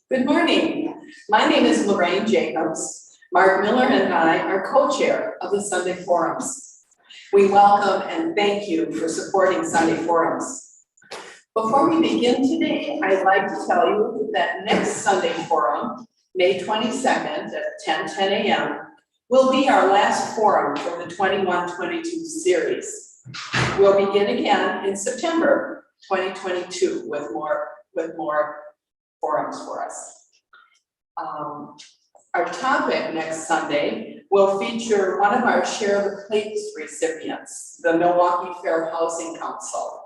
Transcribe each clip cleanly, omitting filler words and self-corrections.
Good morning. My name is Lorraine Jacobs. Mark Miller and I are co-chair of the Sunday Forums. We welcome and thank you for supporting Sunday Forums. Before we begin today, I'd like to tell you that next Sunday Forum, May 22nd at 10 a.m., will be our last forum for the 21-22 series. We'll begin again in September 2022 with more forums for us. Our topic next Sunday will feature one of our Share the Plates recipients, the Milwaukee Fair Housing Council.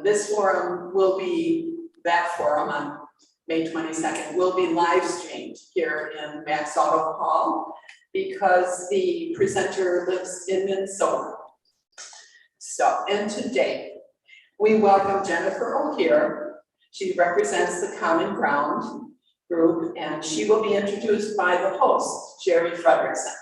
This forum will be, that forum on May 22nd will be live streamed here in Max Auto Hall because the presenter lives in Minnesota. And today we welcome Jennifer O'Keefe. She represents the Common Ground group, and she will be introduced by the host, Jerry Fredrickson.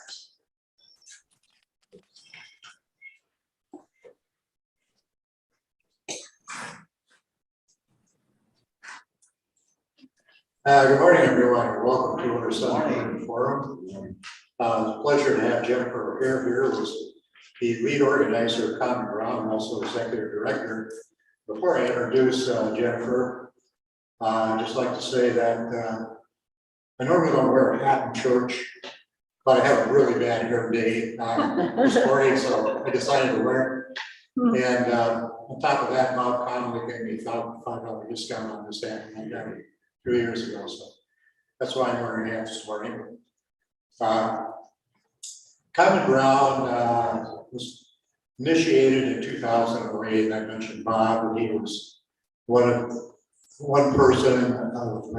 Good morning, everyone, and welcome to our Sunday Forum. It's a pleasure to have Jennifer O'Keefe here, who's the lead organizer of Common Ground and also executive director. Before I introduce Jennifer, I'd just like to say that I normally don't wear a hat in church, but I have a really bad hair day this morning, so I decided to wear it. And on top of that, Bob Connolly gave me a $5 discount on this hat, and I got it 2 years ago, so that's why I'm wearing a hat this morning. Common Ground was initiated in 2008, and I mentioned Bob, and he was one person,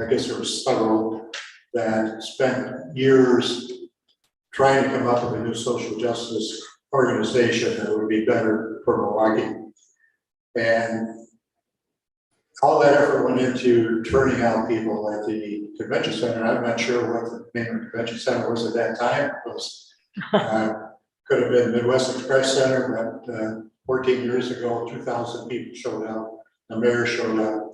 I guess there were several, that spent years trying to come up with a new social justice organization that would be better for Milwaukee. And all that effort went into turning out people at the convention center. I'm not sure what the name of the convention center was at that time. It was, could have been Midwest Express Center, but 14 years ago, 2,000 people showed up. The mayor showed up.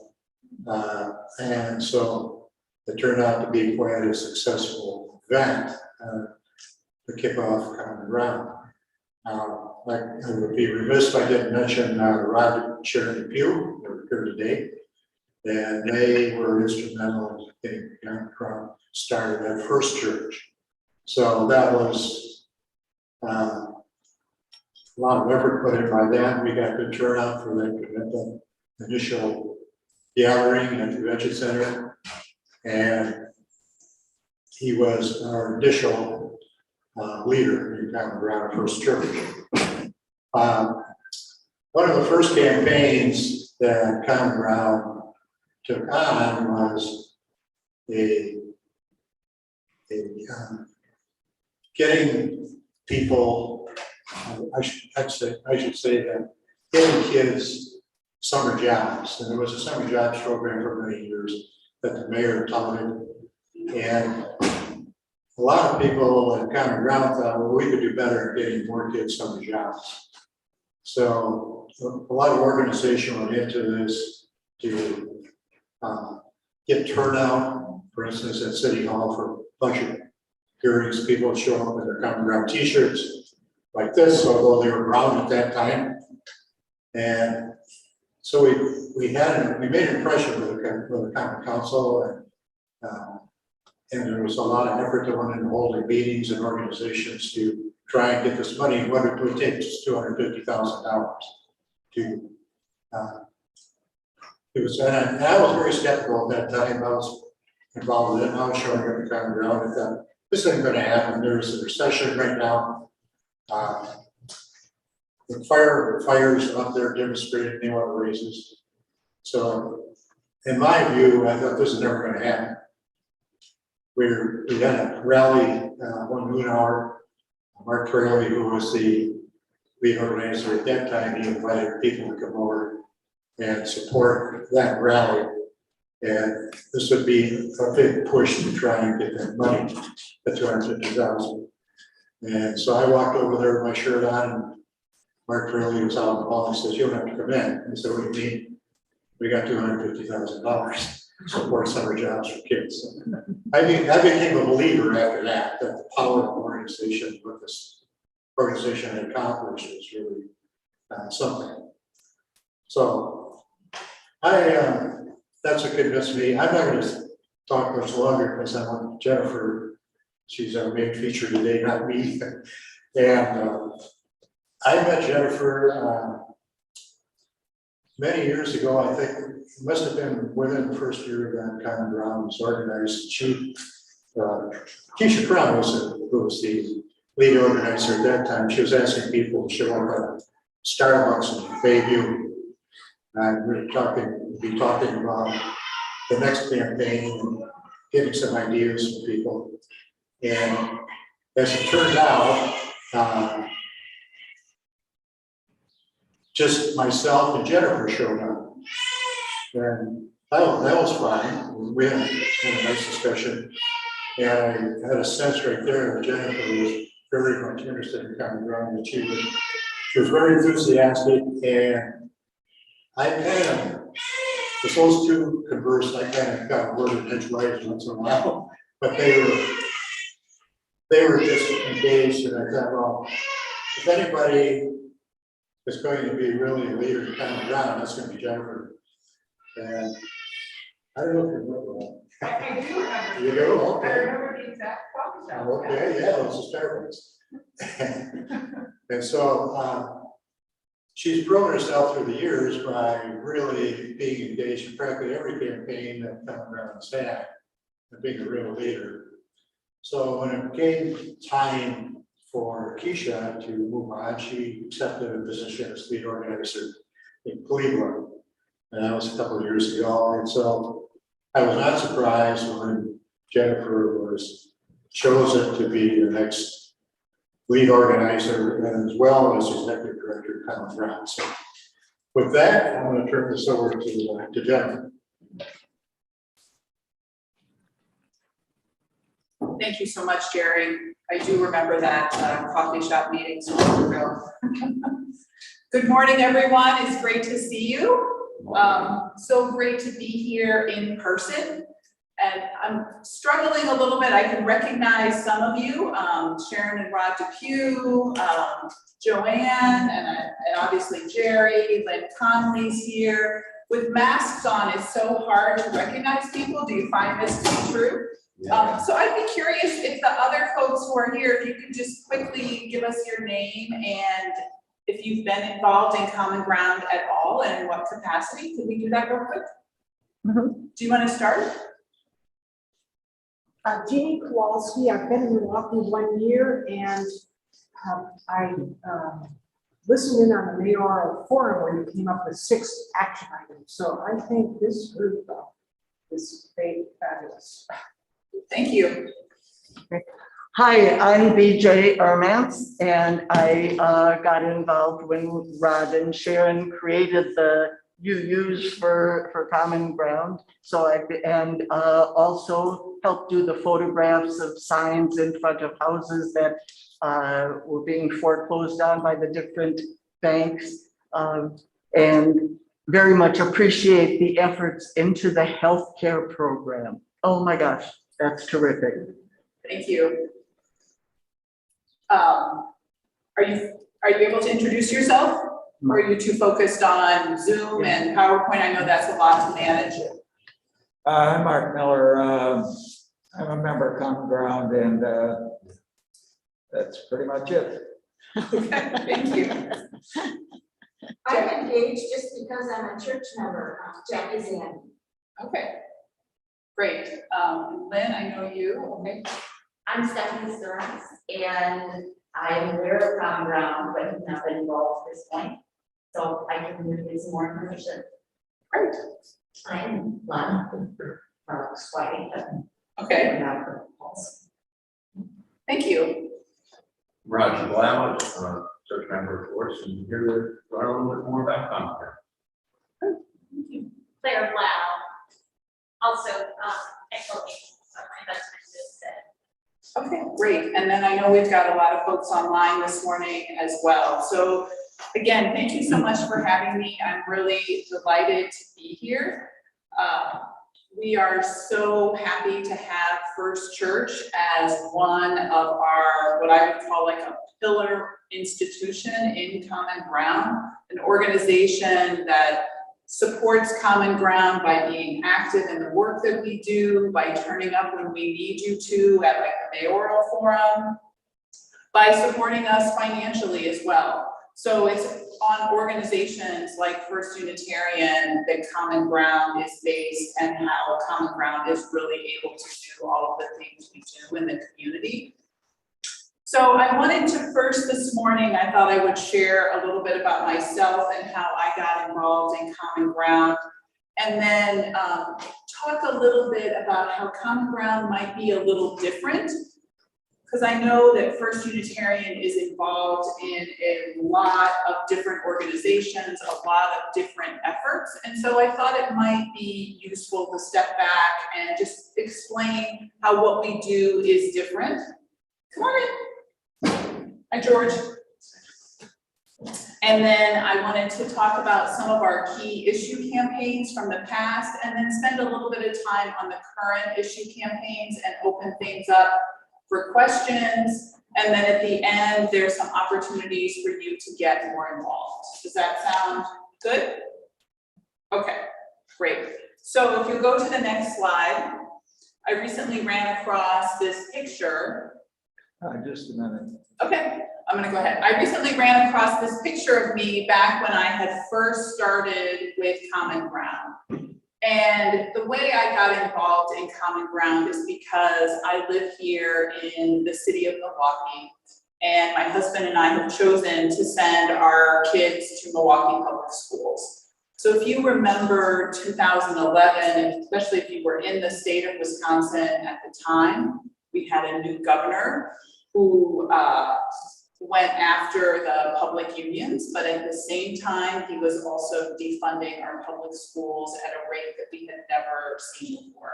And so it turned out to be quite a successful event to kick off Common Ground. Like, I would be remiss if I didn't mention Rod, Sharon, and Pugh, who are here today. And they were instrumental in getting Common Ground started at first church. So that was a lot of effort put in by them. We got good turnout for that initial gathering at the convention center. And he was our initial leader in Common Ground First Church. One of the first campaigns that Common Ground took on was getting people, I should say that, getting kids summer jobs. And there was a summer jobs program for many years that the mayor touted. And a lot of people at Common Ground thought, well, we could do better at getting more kids summer jobs. So a lot of organization went into this to get turnout, for instance, at City Hall for budget hearings. People would show up in their Common Ground t-shirts like this, although they were brown at that time. And so we made an impression with the Common Council, and there was a lot of effort that went into holding meetings and organizations to try and get this money. What it would take just $250,000 to. It was, and I was very skeptical at that time. I was involved in it. I was showing up at Common Ground. I thought this isn't going to happen. There's a recession right now. The fires up there demonstrated they want raises. So, in my view, I thought this is never going to happen. We had a rally one noon hour. Mark Fraley, who was the lead organizer at that time, he invited people to come over and support that rally. And this would be a big push to try and get that money, the $250,000. And so I walked over there with my shirt on, and Mark Fraley was out in the hall and says, "You don't have to come in." I said, "What do you mean?" "We got $250,000. support summer jobs for kids. I became a believer after that the power of organization, what this organization had accomplished is really something. So that's what convinced me. I'm not going to talk much longer because I want Jennifer, she's our main feature today, not me. And I met Jennifer many years ago. I think it must have been within the first year that Common Ground was organized. Keisha Crown who was the lead organizer at that time. She was asking people to show up at Starbucks in Bayview. And we'll be talking about the next campaign and getting some ideas from people. And as it turned out, just myself and Jennifer showed up. And that was fine. We had a nice discussion. And I had a sense right there that Jennifer was very much interested in Common Ground, and she was very enthusiastic. And I kind of, as those two conversed, I kind of got a word in edgewise once in a while, but they were just engaged, and I thought, well, if anybody is going to be really a leader in Common Ground, that's going to be Jennifer. And I don't know if you remember that. I do remember. You do? Okay. I remember the exact coffee shop. Okay, yeah, it was a Starbucks. And so she's proven herself through the years by really being engaged in practically every campaign that Common Ground has had and being a real leader. So when it came time for Keisha to move on, she accepted a position as lead organizer in Cleveland. And that was a couple of years ago. And so I was not surprised when Jennifer was chosen to be the next lead organizer and as well as executive director of Common Ground. So with that, I'm going to turn this over to Jennifer. Thank you so much, Jerry. I do remember that coffee shop meeting so long ago. Good morning, everyone. It's great to see you. So great to be here in person. And I'm struggling a little bit. I can recognize some of you, Sharon and Rod Depew, Joanne, and obviously Jerry, Lynn Conley's here. With masks on, it's so hard to recognize people. Do you find this to be true? Yeah. So I'd be curious if the other folks who are here, if you could just quickly give us your name and if you've been involved in Common Ground at all and in what capacity. Could we do that real quick? Mm-hmm. Do you want to start? Jeannie Kowalski. I've been in Milwaukee 1 year, and I listened in on the mayoral forum where you came up with 6 action items. So I think this group is fabulous. Thank you. Hi, I'm BJ Ermance, and I got involved when Rod and Sharon created the UUs for Common Ground. So also helped do the photographs of signs in front of houses that were being foreclosed on by the different banks, and very much appreciate the efforts into the healthcare program. Oh my gosh, that's terrific. Thank you. Are you able to introduce yourself? Or are you too focused on Zoom and PowerPoint? I know that's a lot to manage. I'm Mark Miller. I'm a member of Common Ground, and that's pretty much it. Okay, thank you. I'm engaged just because I'm a church member. Jackie's in. Okay, great. Lynn, I know you. Okay. I'm Stephanie Stearns, and I'm aware of Common Ground, but have not been involved at this point. So I can give some more information. Great. I'm Lana White. Okay. Thank you. Roger Blau, church member of course, and here to learn a little bit more about Common Ground. Claire Blau, also echoing what my husband just said. Okay, great. And then I know we've got a lot of folks online this morning as well. So again, thank you so much for having me. I'm really delighted to be here. we are so happy to have First Church as one of our, what I would call like a pillar institution in Common Ground, an organization that supports Common Ground by being active in the work that we do, by turning up when we need you to at like the mayoral forum, by supporting us financially as well. So it's on organizations like First Unitarian that Common Ground is based, and how Common Ground is really able to do all of the things we do in the community. So I wanted to first this morning, I thought I would share a little bit about myself and how I got involved in Common Ground, and then talk a little bit about how Common Ground might be a little different, because I know that First Unitarian is involved in a lot of different organizations, a lot of different efforts. And so I thought it might be useful to step back and just explain how what we do is different. Come on in. Hi, George. And then I wanted to talk about some of our key issue campaigns from the past, and then spend a little bit of time on the current issue campaigns and open things up for questions, and then at the end, there's some opportunities for you to get more involved. Does that sound good? Okay, great. So if you go to the next slide, I recently ran across this picture. Just a minute. Okay, I'm gonna go ahead. I recently ran across this picture of me back when I had first started with Common Ground. And the way I got involved in Common Ground is because I live here in the city of Milwaukee, and my husband and I have chosen to send our kids to Milwaukee Public Schools. So if you remember 2011, especially if you were in the state of Wisconsin at the time, we had a new governor who went after the public unions, but at the same time, he was also defunding our public schools at a rate that we had never seen before.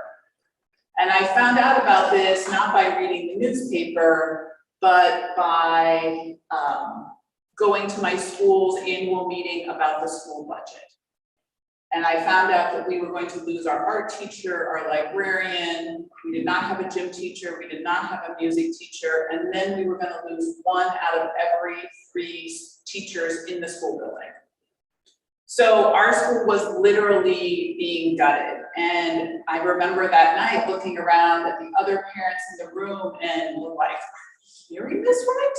And I found out about this not by reading the newspaper, but by going to my school's annual meeting about the school budget. And I found out that we were going to lose our art teacher, our librarian, we did not have a gym teacher, we did not have a music teacher, and then we were going to lose 1 out of every 3 teachers in the school building. So our school was literally being gutted. And I remember that night looking around at the other parents in the room and were like, are you hearing this right?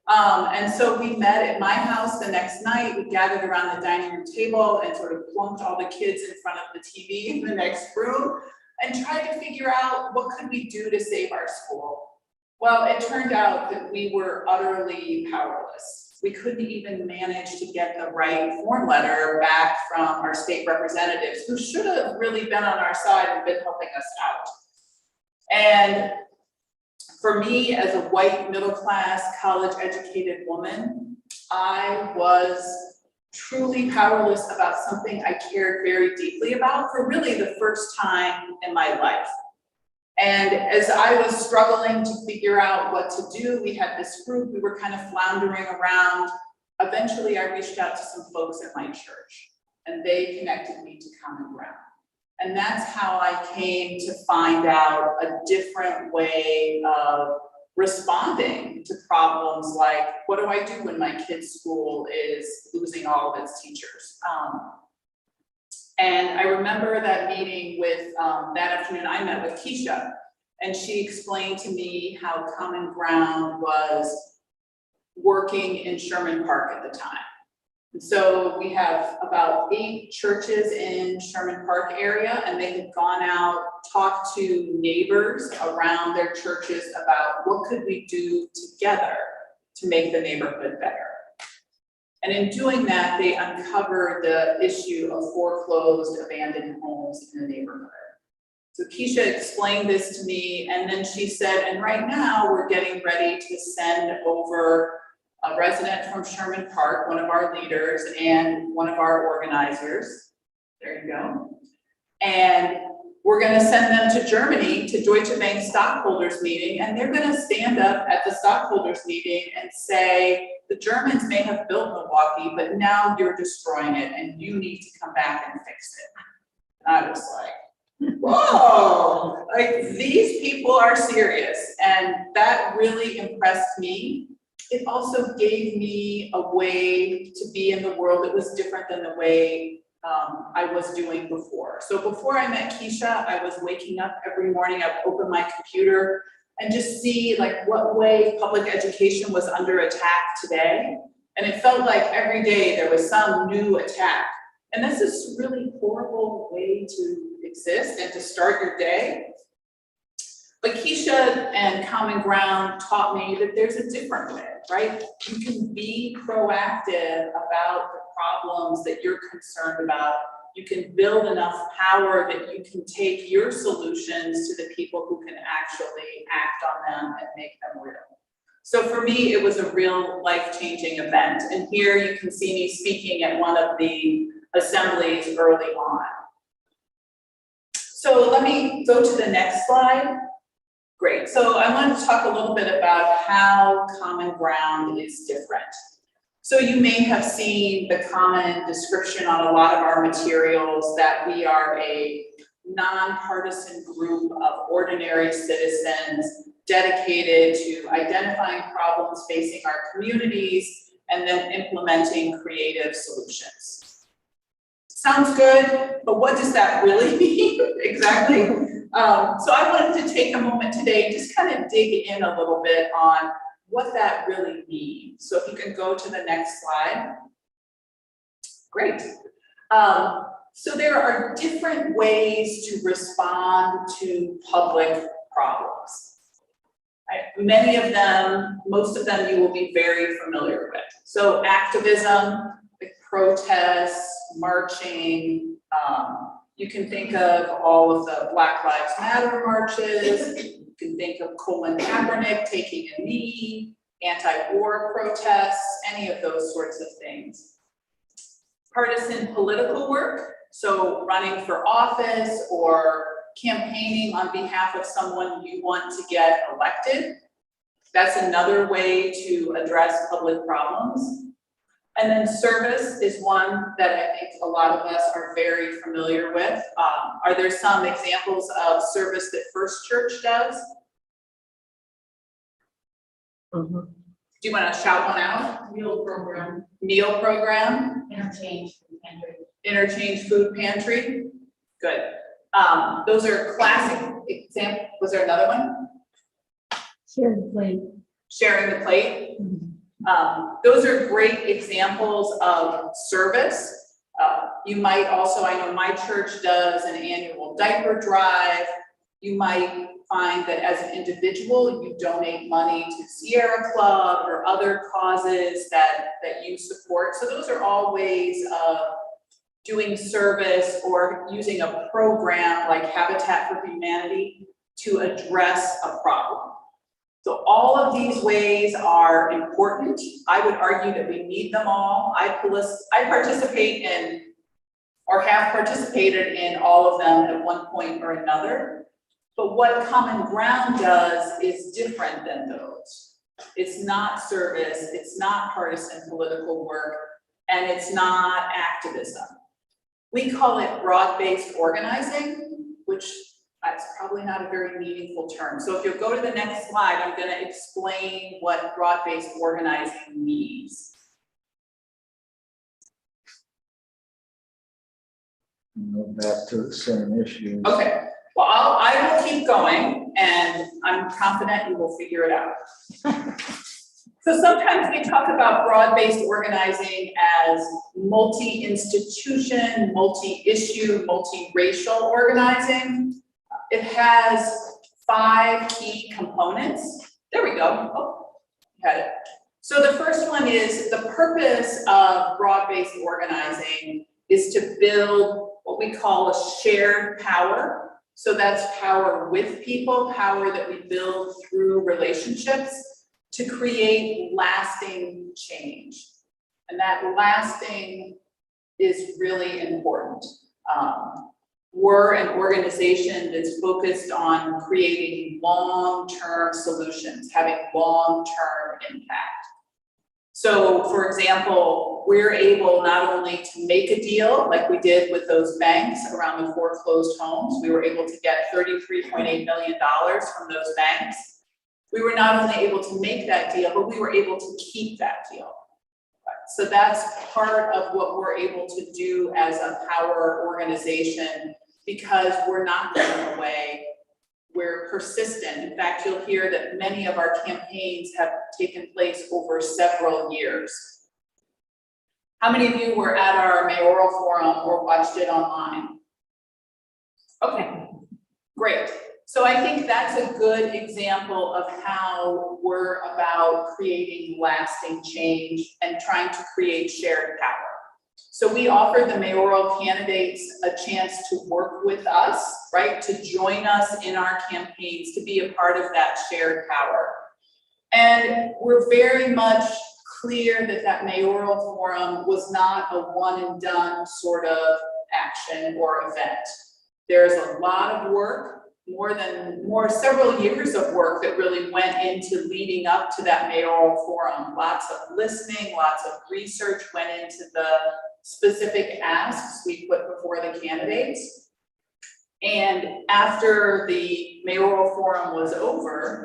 And so we met at my house the next night. We gathered around the dining room table and sort of plunked all the kids in front of the TV in the next room and tried to figure out what could we do to save our school. Well, it turned out that we were utterly powerless. We couldn't even manage to get the right form letter back from our state representatives, who should have really been on our side and been helping us out. And for me, as a white, middle-class, college-educated woman, I was truly powerless about something I cared very deeply about for really the first time in my life. And as I was struggling to figure out what to do, we had this group, we were kind of floundering around. Eventually, I reached out to some folks at my church, and they connected me to Common Ground. And that's how I came to find out a different way of responding to problems like, what do I do when my kid's school is losing all of its teachers? And I remember that meeting with, that afternoon I met with Keisha, and she explained to me how Common Ground was working in Sherman Park at the time. So we have about 8 churches in Sherman Park area, and they had gone out, talked to neighbors around their churches about what could we do together to make the neighborhood better. And in doing that, they uncovered the issue of foreclosed, abandoned homes in the neighborhood. So Keisha explained this to me, and then she said, and right now we're getting ready to send over a resident from Sherman Park, one of our leaders and one of our organizers. There you go. And we're going to send them to Germany to Deutsche Bank stockholders meeting, and they're going to stand up at the stockholders meeting and say, the Germans may have built Milwaukee, but now you're destroying it and you need to come back and fix it. And I was like, Whoa, like these people are serious, and that really impressed me. It also gave me a way to be in the world that was different than the way I was doing before. So before I met Keisha, I was waking up every morning, I would open my computer and just see like what way public education was under attack today. And it felt like every day there was some new attack. And this is a really horrible way to exist and to start your day. But Keisha and Common Ground taught me that there's a different way, right? You can be proactive about the problems that you're concerned about. You can build enough power that you can take your solutions to the people who can actually act on them and make them real. So for me, it was a real life-changing event. And here you can see me speaking at one of the assemblies early on. So let me go to the next slide. Great, so I wanted to talk a little bit about how Common Ground is different. So you may have seen the common description on a lot of our materials that we are a nonpartisan group of ordinary citizens dedicated to identifying problems facing our communities and then implementing creative solutions. Sounds good, but what does that really mean exactly? So I wanted to take a moment today and just kind of dig in a little bit on what that really means. So if you can go to the next slide. Great. So there are different ways to respond to public problems. Many of them, most of them you will be very familiar with. So activism, like protests, marching, you can think of all of the Black Lives Matter marches. You can think of Colin Kaepernick taking a knee, anti-war protests, any of those sorts of things. Partisan political work, so running for office or campaigning on behalf of someone you want to get elected. That's another way to address public problems. And then service is one that I think a lot of us are very familiar with. Are there some examples of service that First Church does? Mm-hmm. Do you want to shout one out? Meal program, Meal program, interchange, pantry. interchange food pantry. Good. Those are classic examples. Was there another one? Share the plate. Sharing the plate. Those are great examples of service. You might also, I know my church does an annual diaper drive. You might find that as an individual, you donate money to Sierra Club or other causes that you support. So those are all ways of doing service or using a program like Habitat for Humanity to address a problem. So all of these ways are important. I would argue that we need them all. I participate in or have participated in all of them at one point or another. But what Common Ground does is different than those. It's not service, it's not partisan political work, and it's not activism. We call it broad-based organizing, which that's probably not a very meaningful term. So if you'll go to the next slide, I'm going to explain what broad-based organizing means. Go back to the same issue. Okay, well, I will keep going, and I'm confident you will figure it out. So sometimes we talk about broad-based organizing as multi-institution, multi-issue, multi-racial organizing. It has 5 key components. There we go. Oh, got it. So the first one is the purpose of broad-based organizing is to build what we call a shared power. So that's power with people, power that we build through relationships to create lasting change. And that lasting is really important. We're an organization that's focused on creating long-term solutions, having long-term impact. So for example, we're able not only to make a deal like we did with those banks around the foreclosed homes, we were able to get $33.8 million from those banks. We were not only able to make that deal, but we were able to keep that deal. So that's part of what we're able to do as a power organization, because we're not going away. We're persistent. In fact, you'll hear that many of our campaigns have taken place over several years. How many of you were at our mayoral forum or watched it online? Okay, great. So I think that's a good example of how we're about creating lasting change and trying to create shared power. So we offered the mayoral candidates a chance to work with us, right? To join us in our campaigns, to be a part of that shared power. And we're very much clear that that mayoral forum was not a one and done sort of action or event. There's a lot of work, several years of work that really went into leading up to that mayoral forum. Lots of listening, lots of research went into the specific asks we put before the candidates. And after the mayoral forum was over,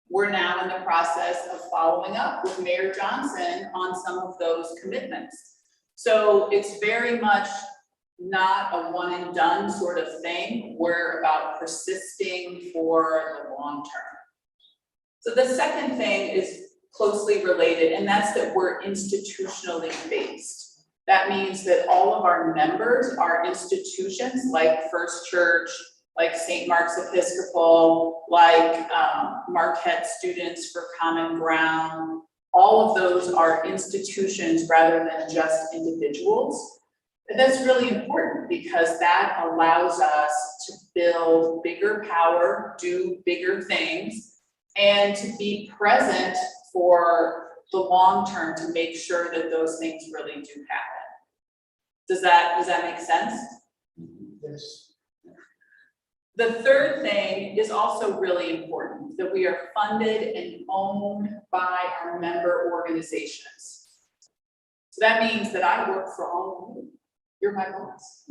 we're now in the process of following up with Mayor Johnson on some of those commitments. So it's very much not a one and done sort of thing. We're about persisting for the long term. So the second thing is closely related, and that's that we're institutionally based. That means that all of our members are institutions like First Church, like St. Mark's Episcopal, like Marquette Students for Common Ground. All of those are institutions rather than just individuals. And that's really important because that allows us to build bigger power, do bigger things, and to be present for the long term to make sure that those things really do happen. Does that make sense? Yes. The third thing is also really important, that we are funded and owned by our member organizations. So that means that I work for all of you. You're my boss.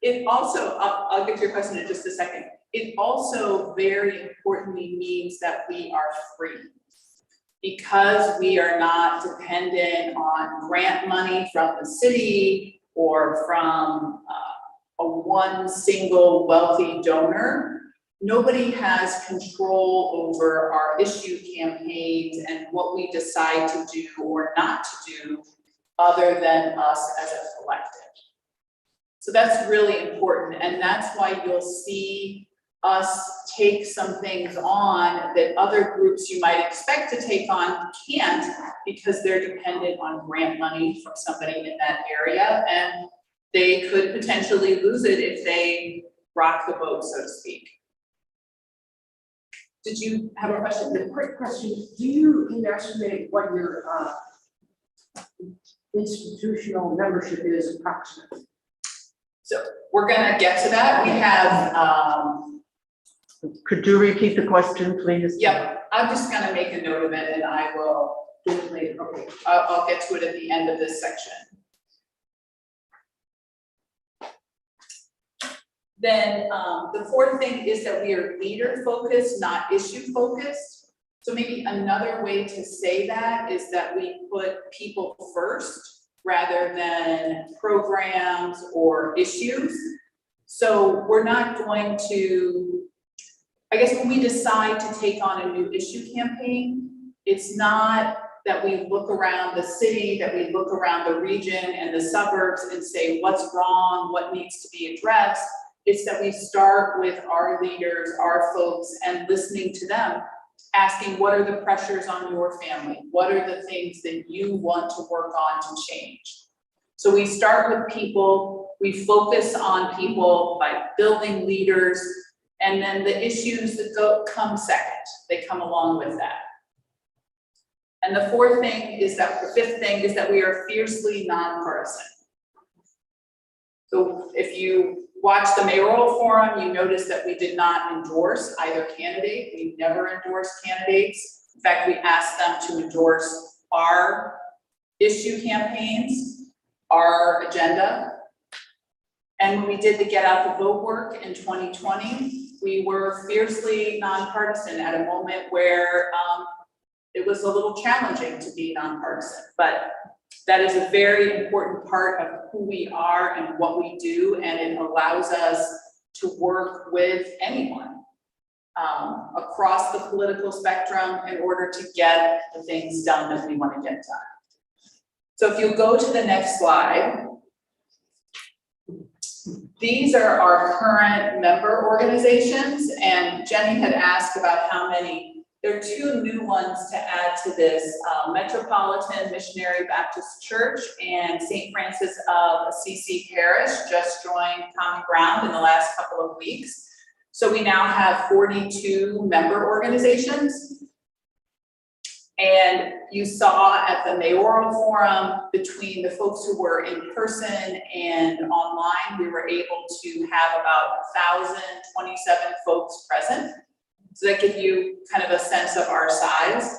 It also, I'll get to your question in just a second. It also very importantly means that we are free. Because we are not dependent on grant money from the city or from a one single wealthy donor, nobody has control over our issue campaigns and what we decide to do or not to do other than us as a collective. So that's really important, and that's why you'll see us take some things on that other groups you might expect to take on can't, because they're dependent on grant money from somebody in that area, and they could potentially lose it if they rock the boat, so to speak. Did you have a question? A quick question. Do you estimate what your institutional membership is approximately? So we're gonna get to that. We have, Could you repeat the question, please? yep, I'm just gonna make a note of it and I will do it later. Okay, I'll get to it at the end of this section. Then the fourth thing is that we are leader focused, not issue focused. So maybe another way to say that is that we put people first rather than programs or issues. So we're not going to, I guess when we decide to take on a new issue campaign, it's not that we look around the city, that we look around the region and the suburbs and say, what's wrong, what needs to be addressed. It's that we start with our leaders, our folks, and listening to them, asking what are the pressures on your family? What are the things that you want to work on to change? So we start with people, we focus on people by building leaders, and then the issues that come second, they come along with that. And the fifth thing is that we are fiercely nonpartisan. So if you watch the mayoral forum, you notice that we did not endorse either candidate. We never endorsed candidates. In fact, we asked them to endorse our issue campaigns, our agenda. And when we did the Get Out the Vote work in 2020, we were fiercely nonpartisan at a moment where it was a little challenging to be nonpartisan, but that is a very important part of who we are and what we do, and it allows us to work with anyone across the political spectrum in order to get the things done that we want to get done. So if you go to the next slide, these are our current member organizations, and Jenny had asked about how many. There are 2 new ones to add to this, Metropolitan Missionary Baptist Church and St. Francis of Assisi Parish just joined Common Ground in the last couple of weeks. So we now have 42 member organizations. And you saw at the mayoral forum, between the folks who were in person and online, we were able to have about 1,027 folks present. So that gives you kind of a sense of our size.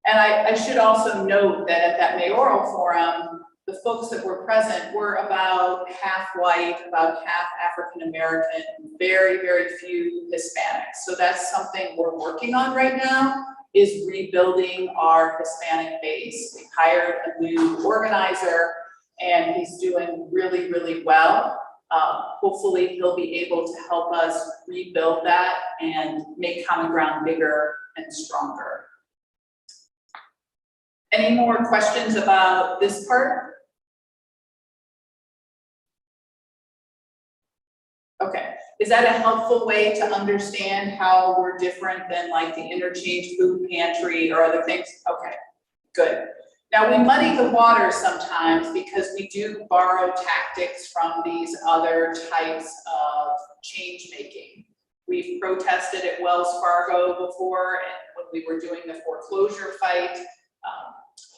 And I should also note that at that mayoral forum, the folks that were present were about half white, about half African-American, very, very few Hispanics. So that's something we're working on right now, is rebuilding our Hispanic base. We hired a new organizer and he's doing really, really well. Hopefully he'll be able to help us rebuild that and make Common Ground bigger and stronger. Any more questions about this part? Okay, is that a helpful way to understand how we're different than like the interchange food pantry or other things? Okay, good. Now we muddy the water sometimes because we do borrow tactics from these other types of change making. We've protested at Wells Fargo before, and when we were doing the foreclosure fight,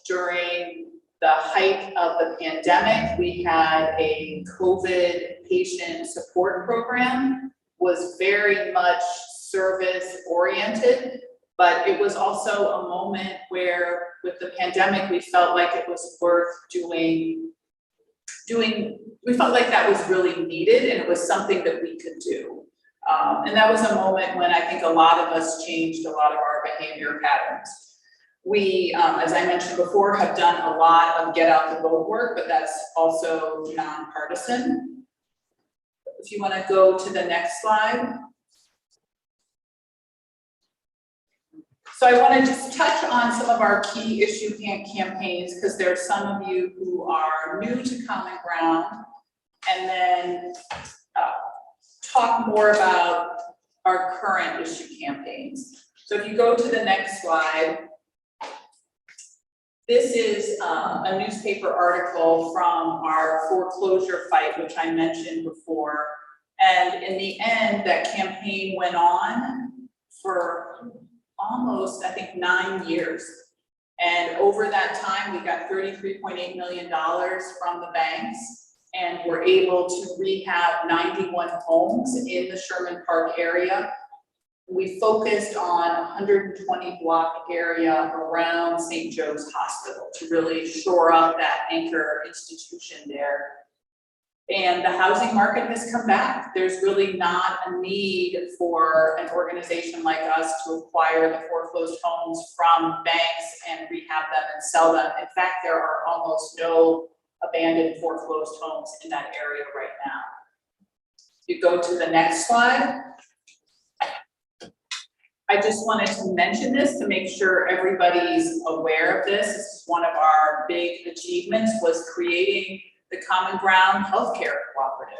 during the height of the pandemic, we had a COVID patient support program, was very much service oriented, but it was also a moment where with the pandemic, we felt like it was worth doing, we felt like that was really needed and it was something that we could do. And that was a moment when I think a lot of us changed a lot of our behavior patterns. We, as I mentioned before, have done a lot of get out the vote work, but that's also nonpartisan. If you want to go to the next slide. So I want to just touch on some of our key issue campaigns because there are some of you who are new to Common Ground, and then talk more about our current issue campaigns. So if you go to the next slide, this is a newspaper article from our foreclosure fight, which I mentioned before. And in the end, that campaign went on for almost, I think, 9 years. And over that time, we got $33.8 million from the banks, and were able to rehab 91 homes in the Sherman Park area. We focused on a 120 block area around St. Joe's Hospital to really shore up that anchor institution there. And the housing market has come back. There's really not a need for an organization like us to acquire the foreclosed homes from banks and rehab them and sell them. In fact, there are almost no abandoned foreclosed homes in that area right now. You go to the next slide. I just wanted to mention this to make sure everybody's aware of this. This is one of our big achievements, was creating the Common Ground Healthcare Cooperative.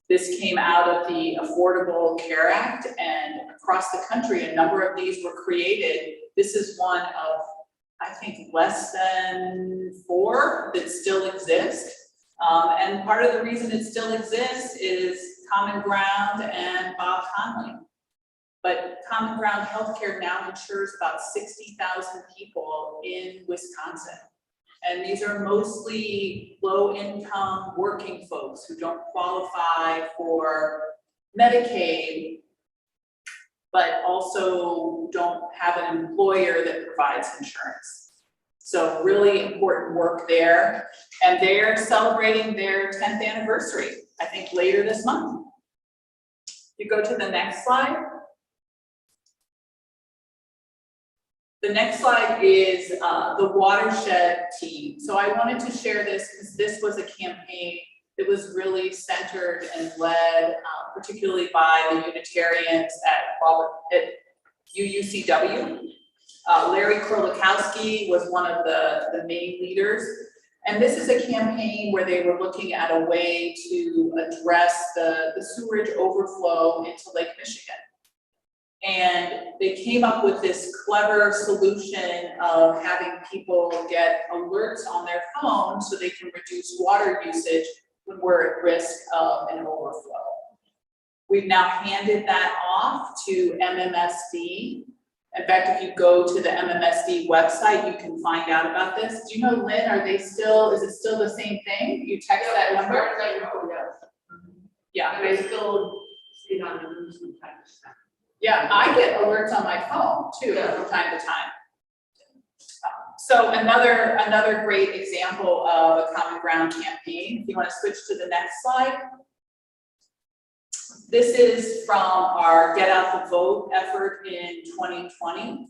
This came out of the Affordable Care Act, and across the country, a number of these were created. This is one of, I think, less than 4 that still exist. And part of the reason it still exists is Common Ground and Bob Conley. But Common Ground Healthcare now insures about 60,000 people in Wisconsin. And these are mostly low-income working folks who don't qualify for Medicaid, but also don't have an employer that provides insurance. So really important work there. And they're celebrating their 10th anniversary, I think later this month. You go to the next slide. The next slide is the Watershed Team. So I wanted to share this because this was a campaign that was really centered and led particularly by the Unitarians at UUCW. Larry Krolakowski was one of the main leaders. And this is a campaign where they were looking at a way to address the sewerage overflow into Lake Michigan. And they came up with this clever solution of having people get alerts on their phone so they can reduce water usage when we're at risk of an overflow. We've now handed that off to MMSD. In fact, if you go to the MMSD website, you can find out about this. Do you know, Lynn, is it still the same thing? You text that number? Yeah. And I still see it on the news from time to time. Yeah, I get alerts on my phone too from time to time. So another great example of a common ground campaign. If you want to switch to the next slide. This is from our Get Out the Vote effort in 2020.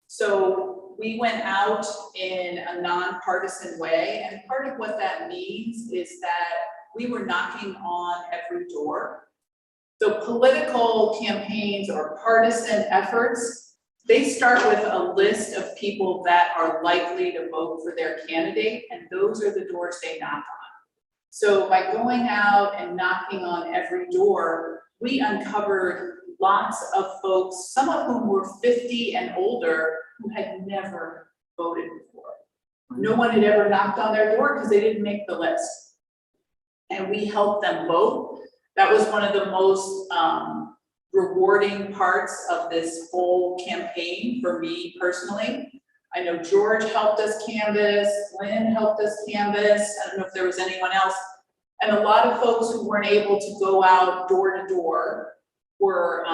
So we went out in a nonpartisan way, and part of what that means is that we were knocking on every door. So political campaigns or partisan efforts, they start with a list of people that are likely to vote for their candidate, and those are the doors they knock on. So by going out and knocking on every door, we uncovered lots of folks, some of whom were 50 and older, who had never voted before. No one had ever knocked on their door because they didn't make the list. And we helped them vote. That was one of the most rewarding parts of this whole campaign for me personally. I know George helped us canvass, Lynn helped us canvass, I don't know if there was anyone else. And a lot of folks who weren't able to go out door to door were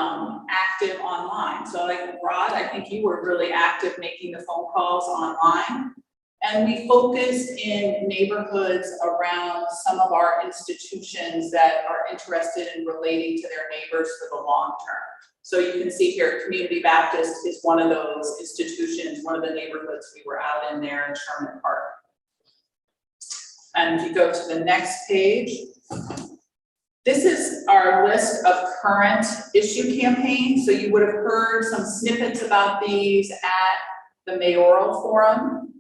active online. So like Rod, I think you were really active making the phone calls online. And we focused in neighborhoods around some of our institutions that are interested in relating to their neighbors for the long term. So you can see here, Community Baptist is one of those institutions, one of the neighborhoods we were out in there in Sherman Park. And if you go to the next page, this is our list of current issue campaigns. So you would have heard some snippets about these at the mayoral forum.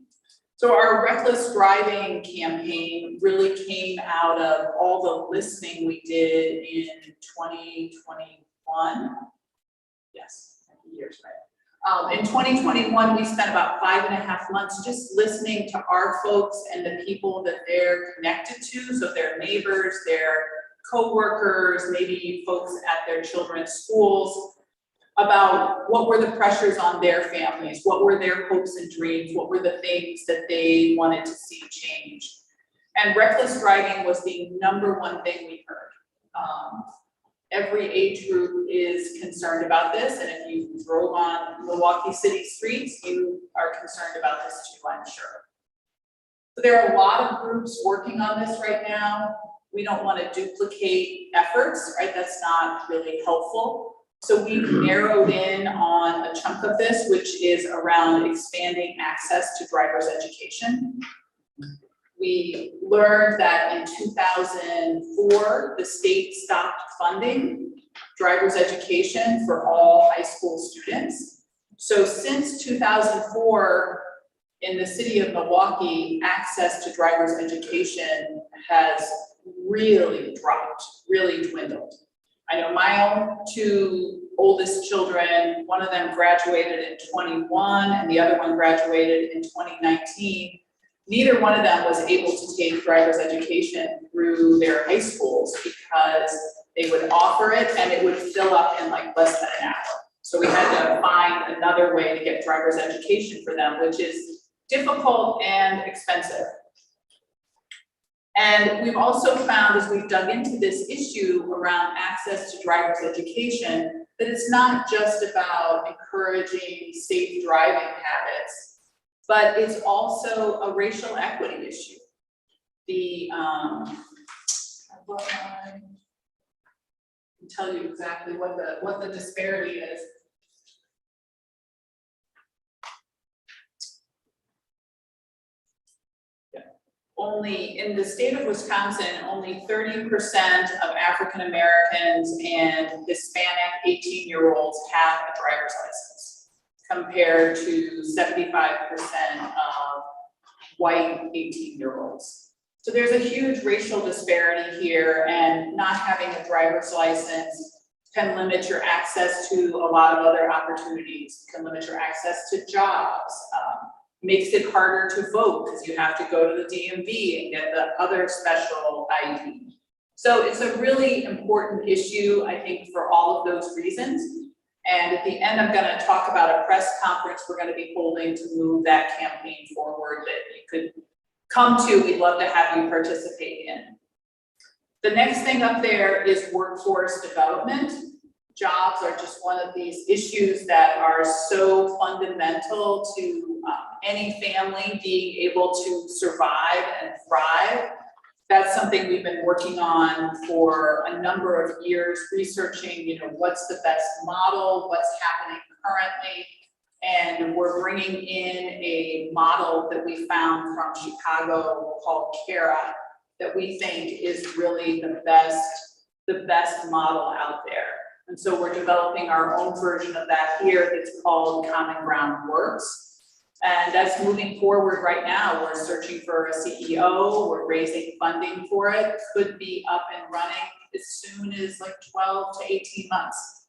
So our reckless driving campaign really came out of all the listening we did in 2021. Yes, years, right? In 2021, we spent about 5.5 months just listening to our folks and the people that they're connected to, so their neighbors, their co-workers, maybe folks at their children's schools, about what were the pressures on their families, what were their hopes and dreams, what were the things that they wanted to see change. And reckless driving was the #1 thing we heard. Every age group is concerned about this, and if you drove on Milwaukee city streets, you are concerned about this too, I'm sure. So there are a lot of groups working on this right now. We don't want to duplicate efforts, right? That's not really helpful. So we've narrowed in on a chunk of this, which is around expanding access to driver's education. We learned that in 2004, the state stopped funding driver's education for all high school students. So since 2004, in the city of Milwaukee, access to driver's education has really dropped, really dwindled. I know my own 2 oldest children, one of them graduated in 21 and the other one graduated in 2019. Neither one of them was able to take driver's education through their high schools because they would offer it and it would fill up in like less than an hour. So we had to find another way to get driver's education for them, which is difficult and expensive. And we've also found, as we've dug into this issue around access to driver's education, that it's not just about encouraging safe driving habits, but it's also a racial equity issue. I can tell you exactly what the disparity is. Only in the state of Wisconsin, only 30% of African Americans and Hispanic 18-year-olds have a driver's license, compared to 75% of white 18-year-olds. So there's a huge racial disparity here, and not having a driver's license can limit your access to a lot of other opportunities, can limit your access to jobs, makes it harder to vote because you have to go to the DMV and get the other special ID. So it's a really important issue, I think, for all of those reasons. And at the end, I'm going to talk about a press conference we're going to be holding to move that campaign forward that you could come to. We'd love to have you participate in. The next thing up there is workforce development. Jobs are just one of these issues that are so fundamental to any family being able to survive and thrive. That's something we've been working on for a number of years, researching, what's the best model, what's happening currently. And we're bringing in a model that we found from Chicago called CARA that we think is really the best model out there. And so we're developing our own version of that here that's called Common Ground Works. And that's moving forward right now. We're searching for a CEO, we're raising funding for it, could be up and running as soon as like 12 to 18 months.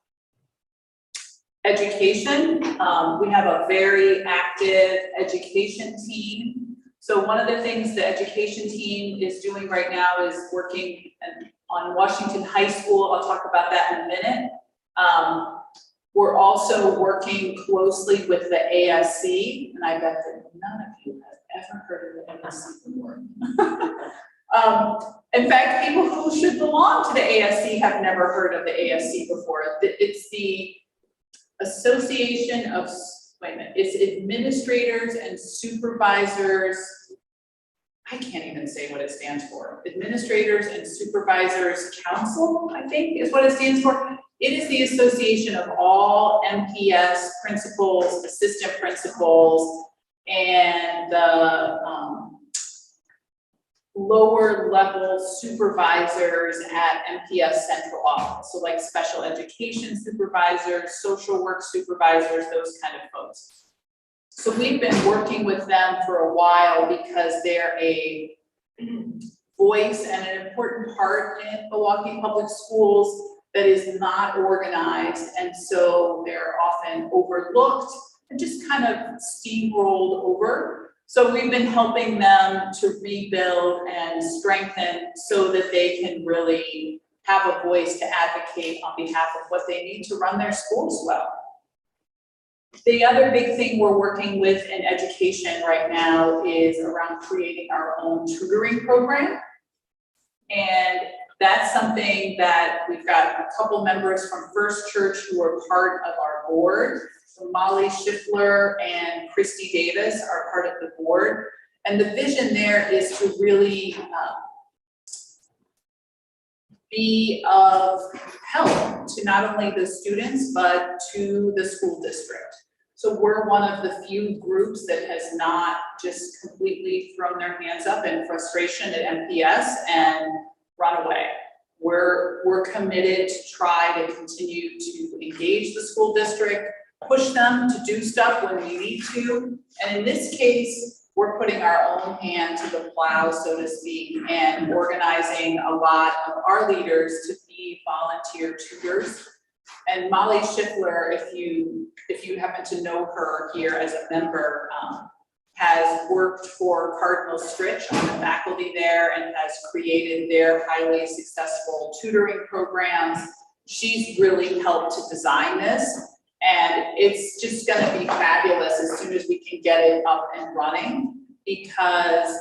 Education, we have a very active education team. So one of the things the education team is doing right now is working on Washington High School. I'll talk about that in a minute. We're also working closely with the ASC, and I bet that none of you have ever heard of the ASC before. In fact, people who should belong to the ASC have never heard of the ASC before. It's the Association of, it's Administrators and Supervisors. I can't even say what it stands for. Administrators and Supervisors Council, I think is what it stands for. It is the association of all MPS principals, assistant principals, and the lower level supervisors at MPS central office. So like special education supervisors, social work supervisors, those kind of folks. So we've been working with them for a while because they're a voice and an important part in Milwaukee Public Schools that is not organized, and so they're often overlooked and just kind of steamrolled over. So we've been helping them to rebuild and strengthen so that they can really have a voice to advocate on behalf of what they need to run their schools well. The other big thing we're working with in education right now is around creating our own tutoring program. And that's something that we've got a couple members from First Church who are part of our board. So Molly Schiffler and Christy Davis are part of the board. And the vision there is to really be of help to not only the students, but to the school district. So we're one of the few groups that has not just completely thrown their hands up in frustration at MPS and run away. We're committed to try to continue to engage the school district, push them to do stuff when we need to. And in this case, we're putting our own hand to the plow, so to speak, and organizing a lot of our leaders to be volunteer tutors. And Molly Schiffler, if you happen to know her here as a member, has worked for Cardinal Stritch on the faculty there and has created their highly successful tutoring programs. She's really helped to design this, and it's just going to be fabulous as soon as we can get it up and running, because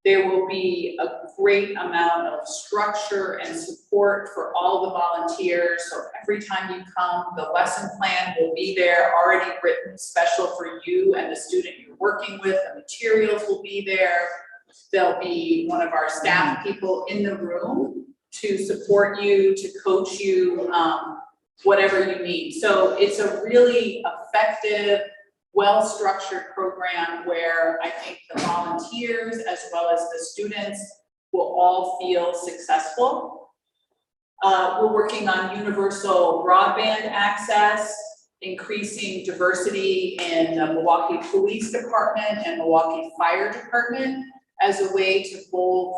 There will be a great amount of structure and support for all the volunteers. So every time you come, the lesson plan will be there, already written, special for you and the student you're working with. The materials will be there. There'll be one of our staff people in the room to support you, to coach you, whatever you need. So it's a really effective, well-structured program where I think the volunteers as well as the students will all feel successful. We're working on universal broadband access, increasing diversity in the Milwaukee Police Department and Milwaukee Fire Department as a way to both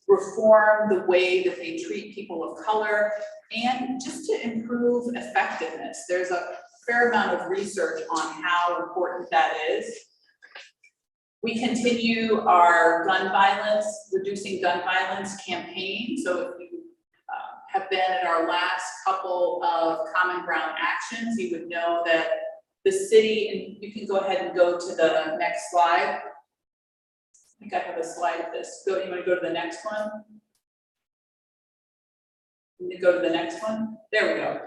reform the way that they treat people of color and just to improve effectiveness. There's a fair amount of research on how important that is. We continue our gun violence, reducing gun violence campaign. So if you have been at our last couple of Common Ground actions, you would know that the city, and you can go ahead and go to the next slide. I think I have a slide of this. You want to go to the next one? Let me go to the next one. There we go.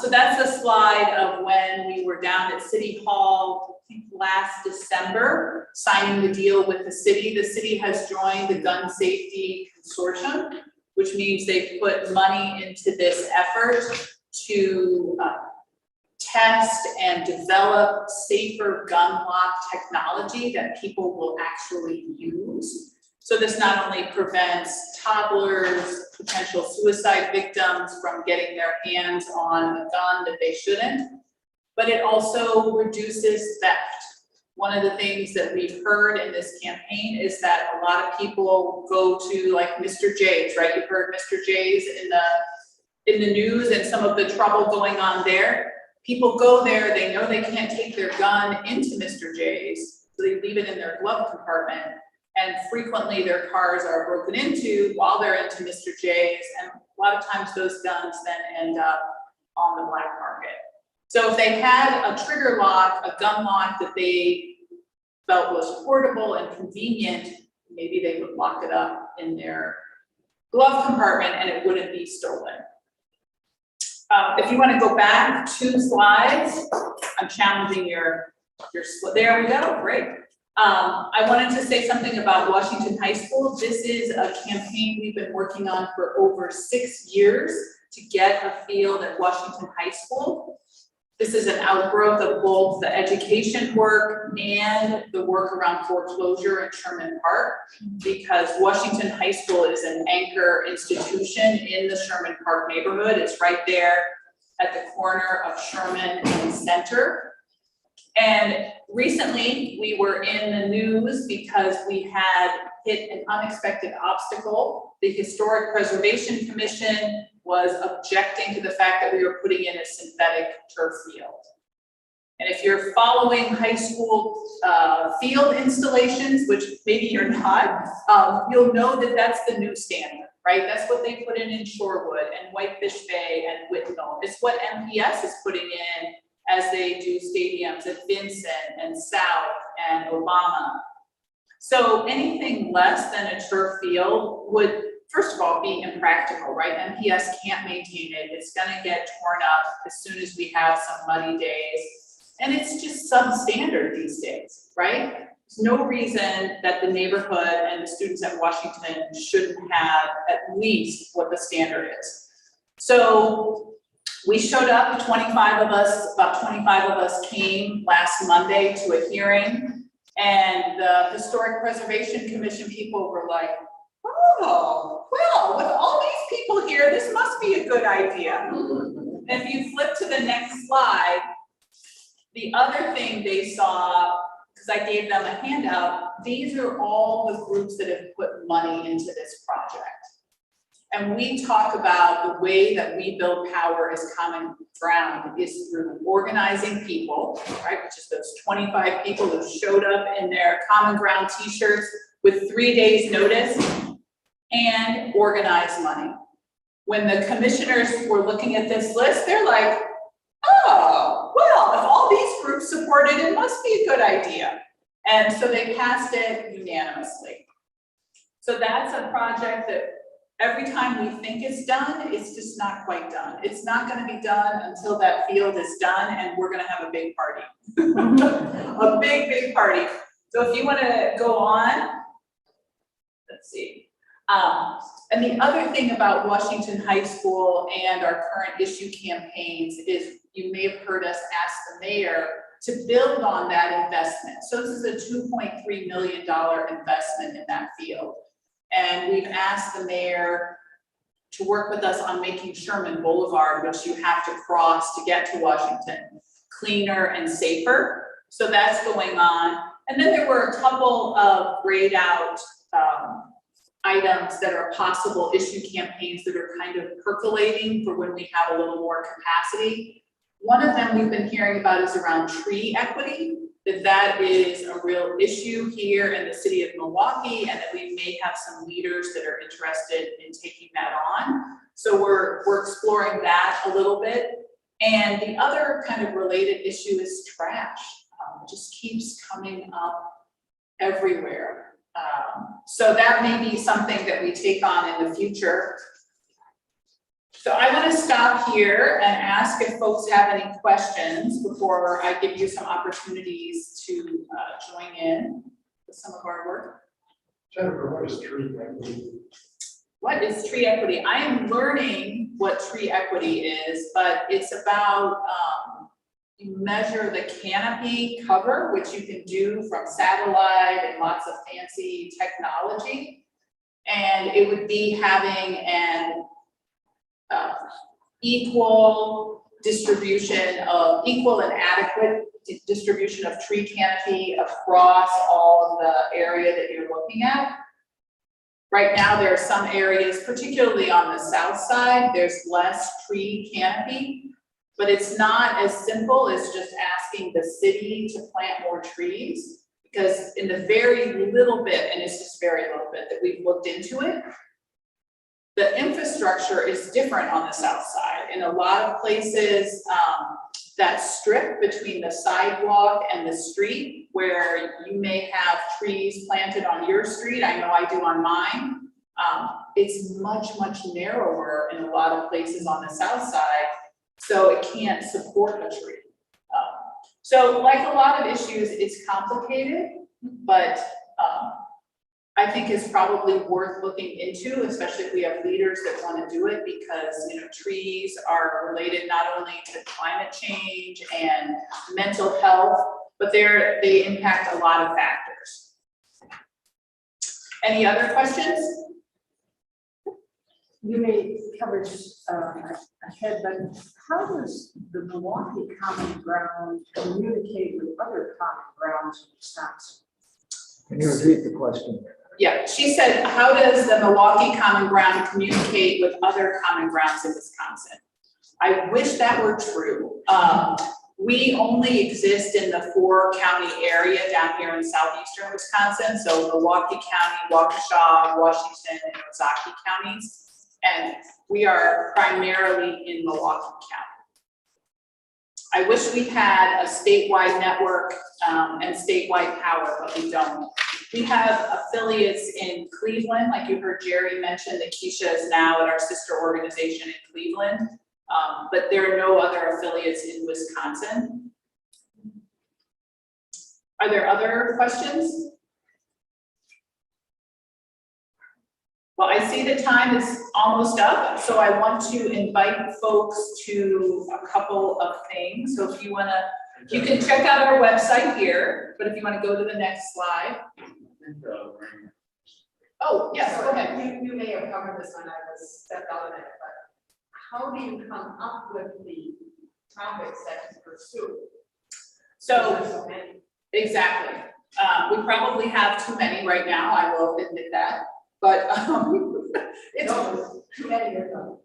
So that's a slide of when we were down at City Hall, I think last December, signing the deal with the city. The city has joined the Gun Safety Consortium, which means they've put money into this effort to test and develop safer gun lock technology that people will actually use. So this not only prevents toddlers, potential suicide victims from getting their hands on a gun that they shouldn't, but it also reduces theft. One of the things that we've heard in this campaign is that a lot of people go to like Mr. J's, right? You've heard Mr. J's in the news and some of the trouble going on there. People go there, they know they can't take their gun into Mr. J's, so they leave it in their glove compartment. And frequently their cars are broken into while they're into Mr. J's, and a lot of times those guns then end up on the black market. So if they had a trigger lock, a gun lock that they felt was portable and convenient, maybe they would lock it up in their glove compartment and it wouldn't be stolen. If you want to go back 2 slides, I'm challenging your there we go, great. I wanted to say something about Washington High School. This is a campaign we've been working on for over 6 years to get a field at Washington High School. This is an outgrowth of both the education work and the work around foreclosure in Sherman Park, because Washington High School is an anchor institution in the Sherman Park neighborhood. It's right there at the corner of Sherman and Center. And recently we were in the news because we had hit an unexpected obstacle. The Historic Preservation Commission was objecting to the fact that we were putting in a synthetic turf field. And if you're following high school field installations, which maybe you're not, you'll know that that's the new standard, right? That's what they put in Shorewood and Whitefish Bay and Whitcomb. It's what MPS is putting in as they do stadiums at Vincent and South and Obama. So anything less than a turf field would, first of all, be impractical, right? MPS can't maintain it. It's gonna get torn up as soon as we have some muddy days. And it's just substandard these days, right? There's no reason that the neighborhood and the students at Washington shouldn't have at least what the standard is. So we showed up, 25 of us, about 25 of us came last Monday to a hearing, and the Historic Preservation Commission people were like, oh, well, with all these people here, this must be a good idea. And if you flip to the next slide, the other thing they saw, because I gave them a handout, these are all the groups that have put money into this project. And we talk about the way that we build power as Common Ground is through organizing people, right? Which is those 25 people who showed up in their Common Ground t-shirts with 3 days notice, and organize money. When the commissioners were looking at this list, they're like, oh, well, if all these groups support it, it must be a good idea. And so they passed it unanimously. So that's a project that every time we think it's done, it's just not quite done. It's not gonna be done until that field is done, and we're gonna have a big party. A big, big party. So if you wanna go on, let's see. And the other thing about Washington High School and our current issue campaigns is you may have heard us ask the mayor to build on that investment. So this is a $2.3 million investment in that field. And we've asked the mayor to work with us on making Sherman Boulevard, which you have to cross to get to Washington, cleaner and safer. So that's going on. And then there were a couple of grayed out items that are possible issue campaigns that are kind of percolating for when we have a little more capacity. One of them we've been hearing about is around tree equity, that is a real issue here in the city of Milwaukee, and that we may have some leaders that are interested in taking that on. So we're exploring that a little bit. And the other kind of related issue is trash. It just keeps coming up everywhere. So that may be something that we take on in the future. So I want to stop here and ask if folks have any questions before I give you some opportunities to join in with some of our work. Jennifer, what is tree equity? What is tree equity? I am learning what tree equity is, but it's about you measure the canopy cover, which you can do from satellite and lots of fancy technology. And it would be having an equal and adequate distribution of tree canopy across all of the area that you're looking at. Right now, there are some areas, particularly on the south side, there's less tree canopy, but it's not as simple as just asking the city to plant more trees, because in the very little bit, and it's just very little bit that we've looked into it, the infrastructure is different on the south side. In a lot of places, that strip between the sidewalk and the street, where you may have trees planted on your street, I know I do on mine, it's much, much narrower in a lot of places on the south side, so it can't support a tree. So like a lot of issues, it's complicated, but I think is probably worth looking into, especially if we have leaders that want to do it, because trees are related not only to climate change and mental health, but they impact a lot of factors. Any other questions? You may cover ahead, but how does the Milwaukee Common Ground communicate with other common grounds in Wisconsin? Can you repeat the question? Yeah, she said, how does the Milwaukee Common Ground communicate with other common grounds in Wisconsin? I wish that were true. We only exist in the 4-county area down here in southeastern Wisconsin, so Milwaukee County, Waukesha, Washington, and Ozaukee counties, and we are primarily in Milwaukee County. I wish we had a statewide network and statewide power, but we don't. We have affiliates in Cleveland, like you heard Jerry mention that Keisha is now at our sister organization in Cleveland, but there are no other affiliates in Wisconsin. Are there other questions? Well, I see the time is almost up, so I want to invite folks to a couple of things. So if you want to, you can check out our website here, but if you want to go to the next slide. Oh, yes, go ahead. You may have covered this when I was stepped out of it, but how do you come up with the topics that you pursue? So many. Exactly. We probably have too many right now, I will admit that, but it's Too many of them.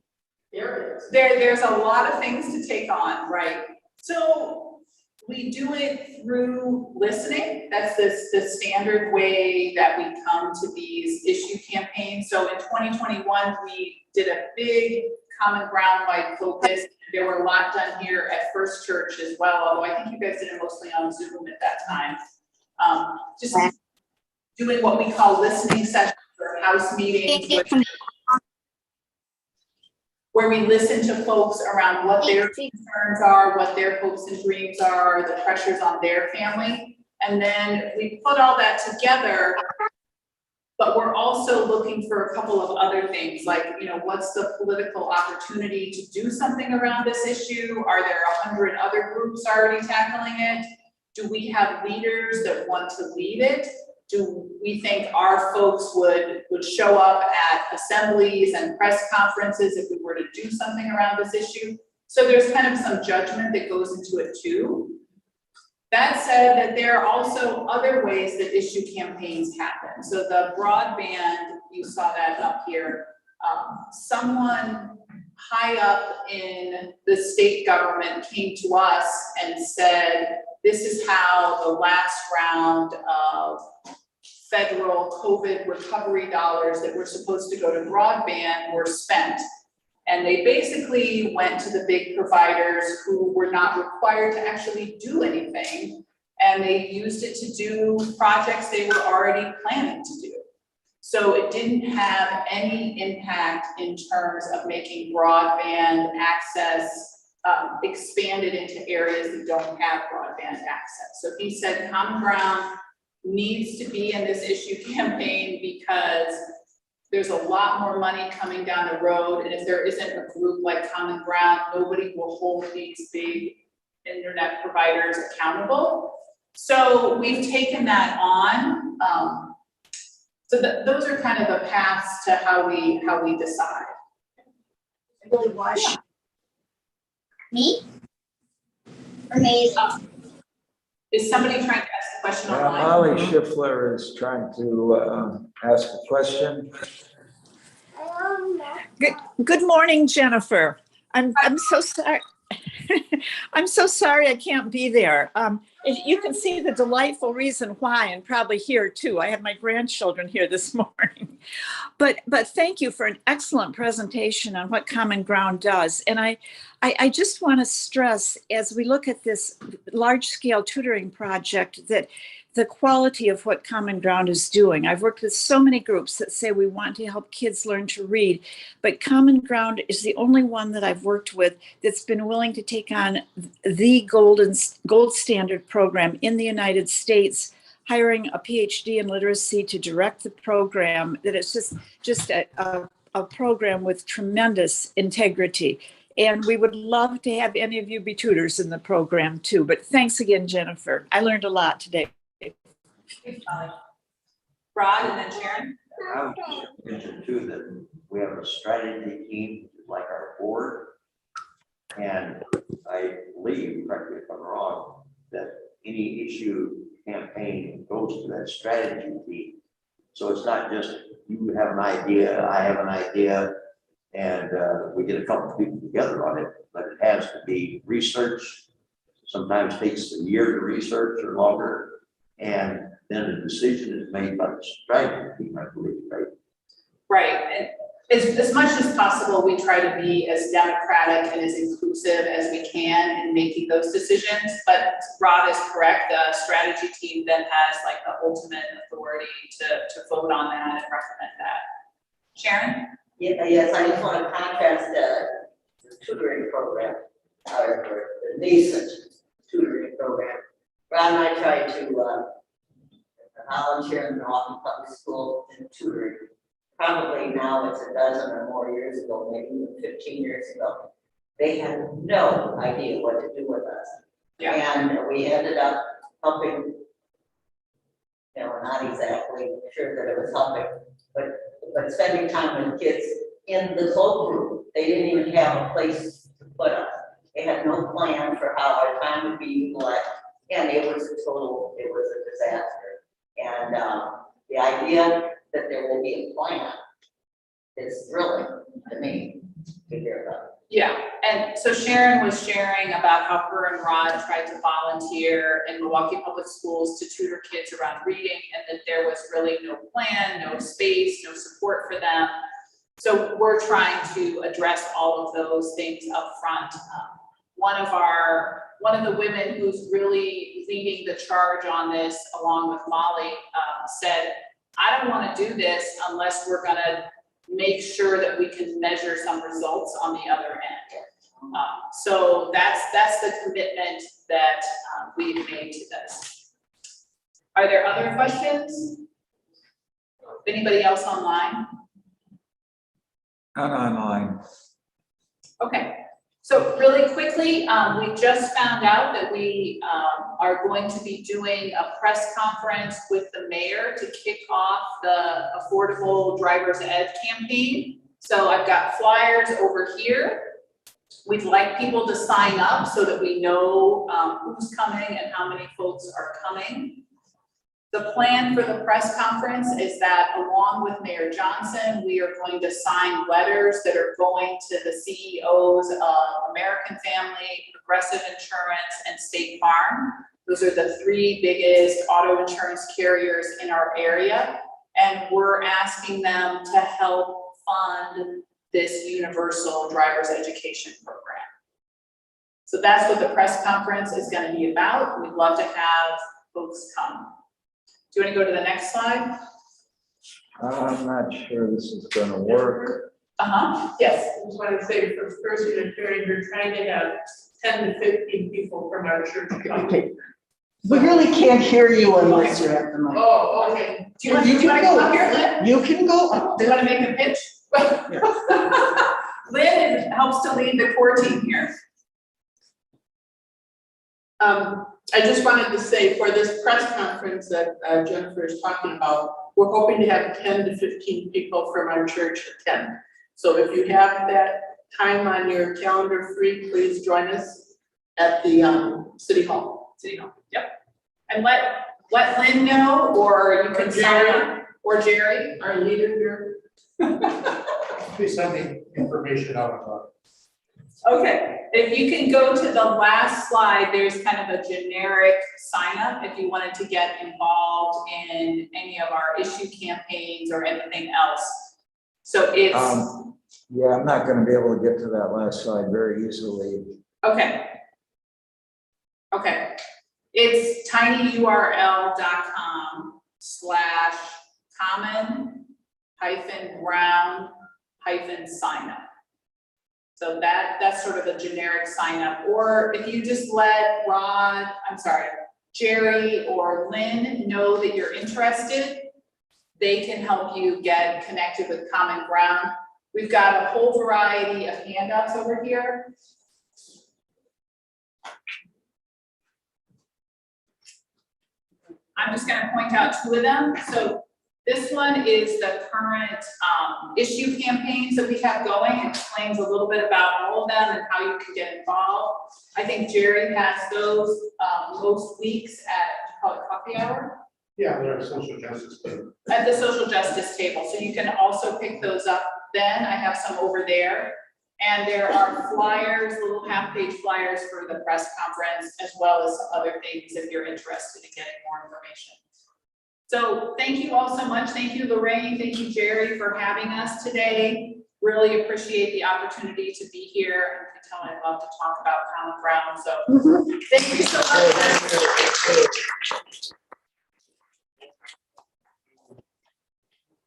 there's a lot of things to take on, right? So we do it through listening. That's the standard way that we come to these issue campaigns. So in 2021, we did a big common ground-wide focus. There were a lot done here at First Church as well, although I think you guys did it mostly on Zoom at that time. Just doing what we call listening sessions or house meetings, where we listen to folks around what their concerns are, what their hopes and dreams are, the pressures on their family. And then we put all that together, but we're also looking for a couple of other things, like, you know, what's the political opportunity to do something around this issue? Are there 100 other groups already tackling it? Do we have leaders that want to lead it? Do we think our folks would show up at assemblies and press conferences if we were to do something around this issue? So there's kind of some judgment that goes into it too. That said, that there are also other ways that issue campaigns happen. So the broadband, you saw that up here. Someone high up in the state government came to us and said, this is how the last round of federal COVID recovery dollars that were supposed to go to broadband were spent. And they basically went to the big providers who were not required to actually do anything, and they used it to do projects they were already planning to do. So it didn't have any impact in terms of making broadband access expanded into areas that don't have broadband access. So he said Common Ground needs to be in this issue campaign because there's a lot more money coming down the road, and if there isn't a group like Common Ground, nobody will hold these big internet providers accountable. So we've taken that on. So those are kind of the paths to how we decide. Really was. Me? Or me? Is somebody trying to ask a question online? Molly Schiffler is trying to ask a question. Good morning, Jennifer. I'm so sorry. I'm so sorry I can't be there. You can see the delightful reason why, and probably here too. I have my grandchildren here this morning. But thank you for an excellent presentation on what Common Ground does. And I just want to stress, as we look at this large-scale tutoring project, that the quality of what Common Ground is doing. I've worked with so many groups that say we want to help kids learn to read, but Common Ground is the only one that I've worked with that's been willing to take on the gold standard program in the United States, hiring a PhD in literacy to direct the program, that it's just a program with tremendous integrity. And we would love to have any of you be tutors in the program too. But thanks again, Jennifer. I learned a lot today. Rod and then Sharon. I would mention too that we have a strategy team like our board. And I believe, correct me if I'm wrong, that any issue campaign goes to that strategy team. So it's not just you have an idea, I have an idea, and we get a couple of people together on it, but it has to be researched. Sometimes takes a year to research or longer. And then a decision is made by the strategy team, I believe, right? Right. And as much as possible, we try to be as democratic and as inclusive as we can in making those decisions. But Rod is correct. The strategy team then has like the ultimate authority to vote on that and recommend that. Sharon? Yeah, yes, I just want to contrast the tutoring program, or the nascent tutoring program. Rod and I tried to volunteer in the Milwaukee Public School in tutoring. Probably now it's a dozen or more years ago, maybe even 15 years ago. They had no idea what to do with us. Yeah. And we ended up helping, you know, not exactly sure that it was helping, but spending time with kids in the whole group. They didn't even have a place to put us. They had no plan for how our time would be utilized. And it was a disaster. And the idea that there will be a plan is thrilling to me to hear about. Yeah, and so Sharon was sharing about how her and Rod tried to volunteer in Milwaukee Public Schools to tutor kids around reading, and that there was really no plan, no space, no support for them. So we're trying to address all of those things up front. one of the women who's really leading the charge on this, along with Molly, said, I don't want to do this unless we're gonna make sure that we can measure some results on the other end. So that's the commitment that we've made to this. Are there other questions? Anybody else online? Not online. Okay, so really quickly, we just found out that we are going to be doing a press conference with the mayor to kick off the Affordable Driver's Ed campaign. So I've got flyers over here. We'd like people to sign up so that we know who's coming and how many folks are coming. The plan for the press conference is that along with Mayor Johnson, we are going to sign letters that are going to the CEOs of American Family, Progressive Insurance, and State Farm. Those are the 3 biggest auto insurance carriers in our area. And we're asking them to help fund this universal driver's education program. So that's what the press conference is going to be about. We'd love to have folks come. Do you want to go to the next slide? I'm not sure this is gonna work. Yes. I just want to say for First Unitarian, we're trying to have 10 to 15 people from our church come. Okay. We really can't hear you unless you're at the mic. Oh, okay. Do you want to come up here, Lynn? You can go up Do you there. want to make a pitch? Lynn helps to lead the core team here. I just wanted to say for this press conference that Jennifer is talking about, we're hoping to have 10 to 15 people from our church attend. So if you have that time on your calendar free, please join us at the City Hall. City Hall, yep. And let Lynn know, or you can sign up, or Jerry. Our leader here. Please send the information out about. Okay, if you can go to the last slide, there's kind of a generic sign up if you wanted to get involved in any of our issue campaigns or anything else. So it's, Yeah, I'm not gonna be able to get to that last slide very easily. okay. Okay, it's tinyurl.com/common-ground-sign up. So that's sort of a generic sign up, or if you just let Jerry or Lynn know that you're interested, they can help you get connected with Common Ground. We've got a whole variety of handouts over here. I'm just going to point out 2 of them. So this one is the current issue campaigns that we have going. It explains a little bit about all of them and how you can get involved. I think Jerry has those most weeks at coffee hour. Yeah, they're social justice table. At the social justice table. So you can also pick those up then. I have some over there. And there are flyers, little half-page flyers for the press conference, as well as some other things if you're interested in getting more information. So thank you all so much. Thank you, Lorraine. Thank you, Jerry, for having us today. Really appreciate the opportunity to be here. And I can tell I love to talk about Common Ground. So thank you so